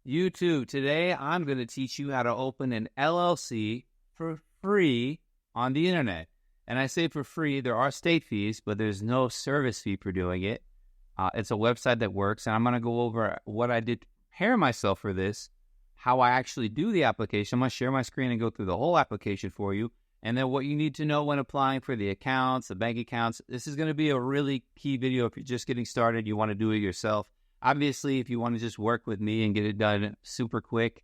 YouTube. Today, I'm going to teach you how to open an LLC for free on the internet. And I say for free, there are state fees, but there's no service fee for doing it. It's a website that works, and I'm going to go over what I did to prepare myself for this, how I actually do the application. I'm going to share my screen and go through the whole application for you, and then what you need to know when applying for the accounts, the bank accounts. This is going to be a really key video if you're just getting started, you want to do it yourself. Obviously, if you want to just work with me and get it done super quick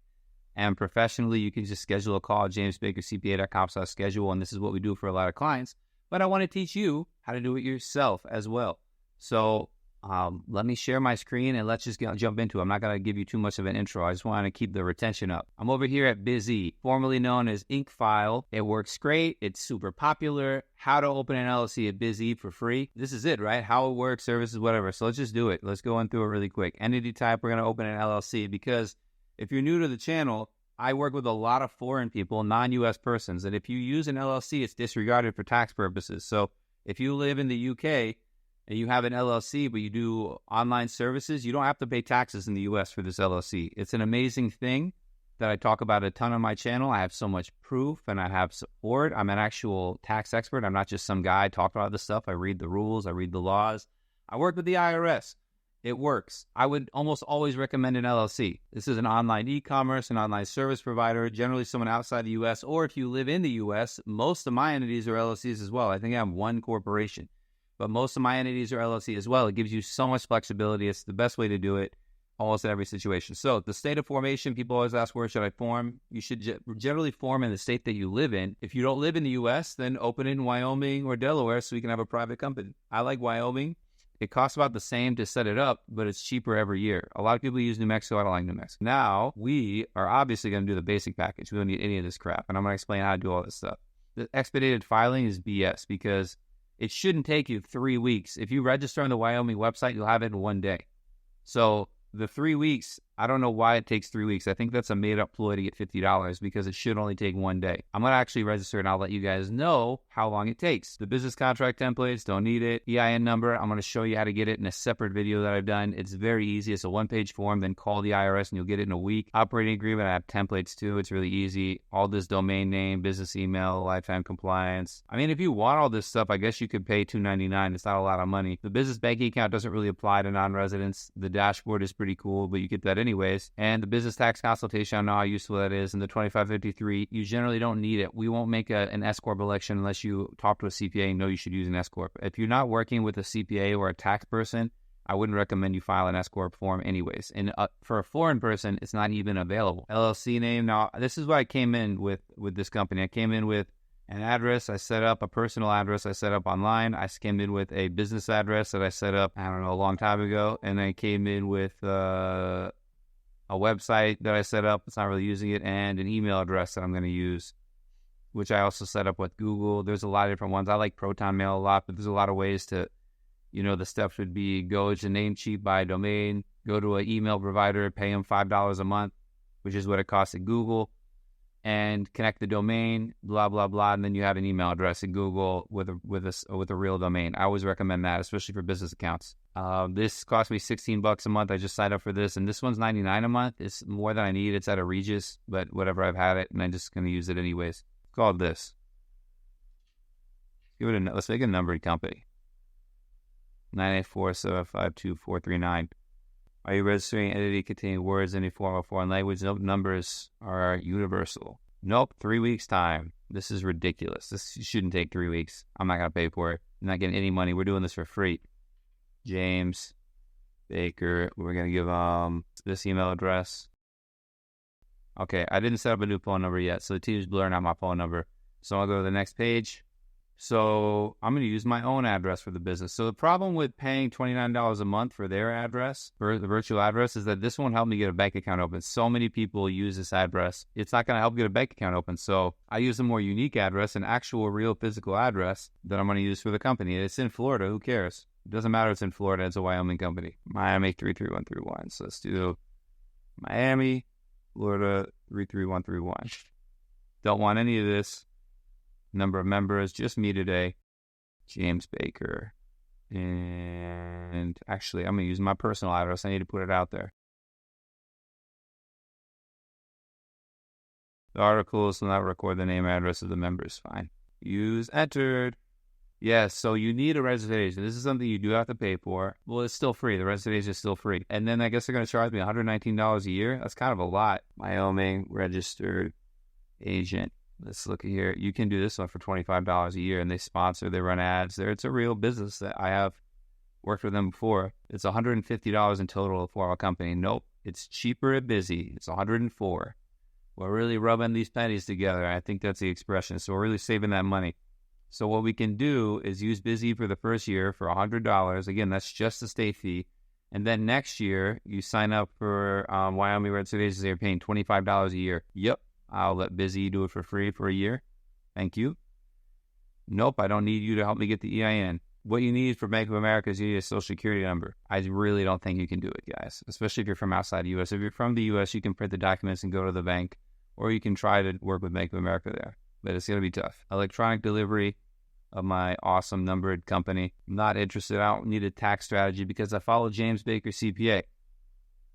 and professionally, you can just schedule a call at JamesBakerCPA.com/schedule, and this is what we do for a lot of clients. But I want to teach you how to do it yourself as well. So let me share my screen and let's just jump into it. I'm not going to give you too much of an intro. I just want to keep the retention up. I'm over here at Busy, formerly known as InkFile. It works great. It's super popular. How to open an LLC at Busy for free. This is it, right? How it works, services, whatever. So let's just do it. Let's go in through it really quick. Entity type, we're going to open an LLC because if you're new to the channel, I work with a lot of foreign people, non-U.S. persons. And if you use an LLC, it's disregarded for tax purposes. So if you live in the UK, and you have an LLC, but you do online services, you don't have to pay taxes in the U.S. for this LLC. It's an amazing thing that I talk about a ton on my channel. I have so much proof and I have support. I'm an actual tax expert. I'm not just some guy talking about this stuff. I read the rules. I read the laws. I work with the IRS. It works. I would almost always recommend an LLC. This is an online e-commerce, an online service provider, generally someone outside the U.S. Or if you live in the U.S., most of my entities are LLCs as well. I think I have one corporation. But most of my entities are LLC as well. It gives you so much flexibility. It's the best way to do it almost in every situation. So the state of formation, people always ask, where should I form? You should generally form in the state that you live in. If you don't live in the U.S., then open it in Wyoming or Delaware so you can have a private company. I like Wyoming. It costs about the same to set it up, but it's cheaper every year. A lot of people use New Mexico. I don't like New Mexico. Now, we are obviously going to do the basic package. We don't need any of this crap. And I'm going to explain how to do all this stuff. The expedited filing is BS because it shouldn't take you 3 weeks. If you register on the Wyoming website, you'll have it in 1 day. So the 3 weeks, I don't know why it takes 3 weeks. I think that's a made-up ploy to get $50 because it should only take 1 day. I'm going to actually register and I'll let you guys know how long it takes. The business contract templates, don't need it. EIN number, I'm going to show you how to get it in a separate video that I've done. It's very easy. It's a one-page form. Then call the IRS and you'll get it in a week. Operating agreement, I have templates too. It's really easy. All this domain name, business email, lifetime compliance. I mean, if you want all this stuff, I guess you could pay $299. It's not a lot of money. The business banking account doesn't really apply to non-residents. The dashboard is pretty cool, but you get that anyways. And the business tax consultation, I know how useful that is. And the 2553, you generally don't need it. We won't make an S-Corp election unless you talk to a CPA and know you should use an S-Corp. If you're not working with a CPA or a tax person, I wouldn't recommend you file an S-Corp form anyways. And for a foreign person, it's not even available. LLC name, now this is what I came in with this company. I came in with an address I set up, a personal address I set up online. I came in with a business address that I set up, I don't know, a long time ago. And I came in with a website that I set up. It's not really using it. And an email address that I'm going to use, which I also set up with Google. There's a lot of different ones. I like Proton Mail a lot, but there's a lot of ways to, the steps would be go to Namecheap, buy a domain, go to an email provider, pay them $5 a month, which is what it costs at Google, and connect the domain, blah, blah, blah. And then you have an email address at Google with a real domain. I always recommend that, especially for business accounts. This cost me $16 a month. I just signed up for this, and this one's $99 a month. It's more than I need. It's at a Regis, but whatever, I've had it, and I'm just going to use it anyways. It's called this. Let's make a numbered company. 984-752-439. Are you registering entity containing words in any form or foreign language? Nope, numbers are universal. Nope, 3 weeks time. This is ridiculous. This shouldn't take 3 weeks. I'm not going to pay for it. I'm not getting any money. We're doing this for free. James Baker. We're going to give this email address. Okay, I didn't set up a new phone number yet, so the team's blurring out my phone number. So I'll go to the next page. So I'm going to use my own address for the business. So the problem with paying $29 a month for their address, for the virtual address, is that this won't help me get a bank account open. So many people use this address. It's not going to help get a bank account open. So I use a more unique address, an actual real physical address that I'm going to use for the company. It's in Florida. Who cares? It doesn't matter. It's in Florida. It's a Wyoming company. Miami 33131. So let's do Miami, Florida 33131. Don't want any of this. Number of members, just me today, James Baker. And actually, I'm going to use my personal address. I need to put it out there. The articles will not record the name and address of the members. Fine. Use entered. Yes, so you need a reservation. This is something you do have to pay for. Well, it's still free. The reservation is still free. And then I guess they're going to charge me $119 a year. That's kind of a lot. Wyoming registered agent. Let's look at here. You can do this one for $25 a year, and they sponsor, they run ads there. It's a real business that I have worked with them before. It's $150 in total for our company. Nope, it's cheaper at Busy. It's $104. We're really rubbing these pennies together. I think that's the expression. So we're really saving that money. So what we can do is use Busy for the first year for $100. Again, that's just the state fee. And then next year, you sign up for Wyoming Registered Agents. They're paying $25 a year. Yep, I'll let Busy do it for free for a year. Thank you. Nope, I don't need you to help me get the EIN. What you need for Bank of America is you need a social security number. I really don't think you can do it, guys, especially if you're from outside the U.S. If you're from the U.S., you can print the documents and go to the bank, or you can try to work with Bank of America there. But it's going to be tough. Electronic delivery of my awesome numbered company. I'm not interested. I don't need a tax strategy because I follow James Baker CPA.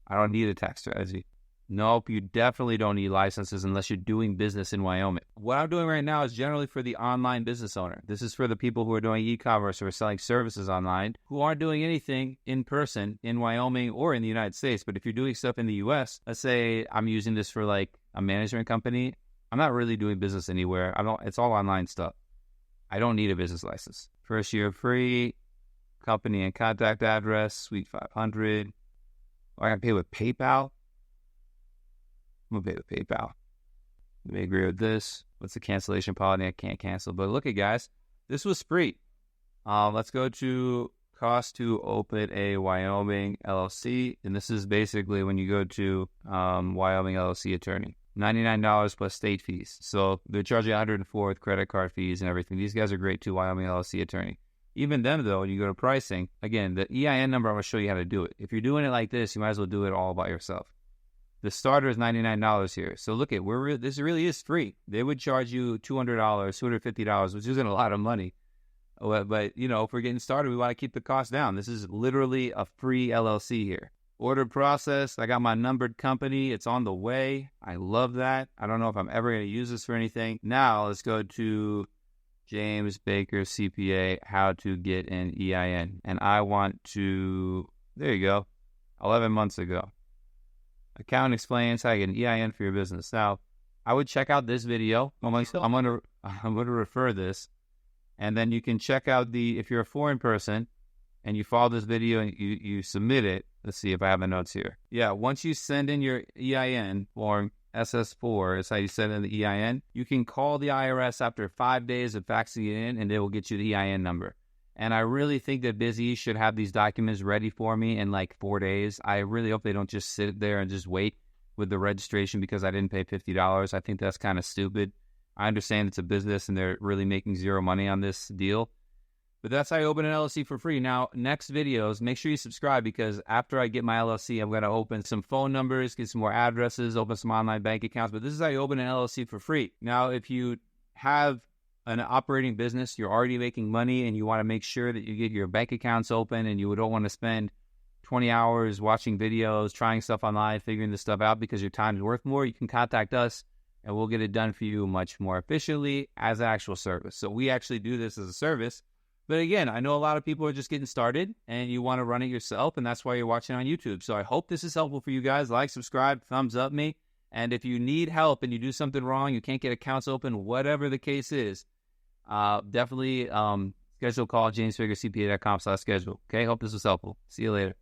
I don't need a tax strategy. Nope, you definitely don't need licenses unless you're doing business in Wyoming. What I'm doing right now is generally for the online business owner. This is for the people who are doing e-commerce or selling services online who aren't doing anything in person in Wyoming or in the United States. But if you're doing stuff in the U.S., let's say I'm using this for like a management company. I'm not really doing business anywhere. It's all online stuff. I don't need a business license. First year free, company and contact address, Suite 500. I can pay with PayPal. I'm going to pay with PayPal. Let me agree with this. What's the cancellation policy? I can't cancel. But look at guys, this was free. Let's go to cost to open a Wyoming LLC. And this is basically when you go to Wyoming LLC attorney. $99 plus state fees. So they're charging $104 with credit card fees and everything. These guys are great too, Wyoming LLC attorney. Even them though, when you go to pricing, again, the EIN number, I'm going to show you how to do it. If you're doing it like this, you might as well do it all by yourself. The starter is $99 here. So look at, this really is free. They would charge you $200, $250, which isn't a lot of money. But you know, if we're getting started, we want to keep the cost down. This is literally a free LLC here. Order processed. I got my numbered company. It's on the way. I love that. I don't know if I'm ever going to use this for anything. Now let's go to James Baker CPA, how to get an EIN. And I want to, there you go, 11 months ago. Account explains how you get an EIN for your business. Now, I would check out this video. I'm going to refer this. And then you can check out if you're a foreign person and you follow this video and you submit it. Let's see if I have the notes here. Yeah, once you send in your EIN form, SS4 is how you send in the EIN. You can call the IRS after 5 days of faxing it in, and they will get you the EIN number. And I really think that Busy should have these documents ready for me in like 4 days. I really hope they don't just sit there and just wait with the registration because I didn't pay $50. I think that's kind of stupid. I understand it's a business and they're really making zero money on this deal. But that's how you open an LLC for free. Now, next videos, make sure you subscribe because after I get my LLC, I'm going to open some phone numbers, get some more addresses, open some online bank accounts. But this is how you open an LLC for free. Now, if you have an operating business, you're already making money, and you want to make sure that you get your bank accounts open, and you don't want to spend 20 hours watching videos, trying stuff online, figuring this stuff out because your time is worth more, you can contact us, and we'll get it done for you much more efficiently as an actual service. So we actually do this as a service. But again, I know a lot of people are just getting started and you want to run it yourself, and that's why you're watching on YouTube. So I hope this is helpful for you guys. Like, subscribe, thumbs up me. And if you need help and you do something wrong, you can't get accounts open, whatever the case is, definitely schedule a call, jamesbakercpa.com/schedule. Okay, hope this was helpful. See you later.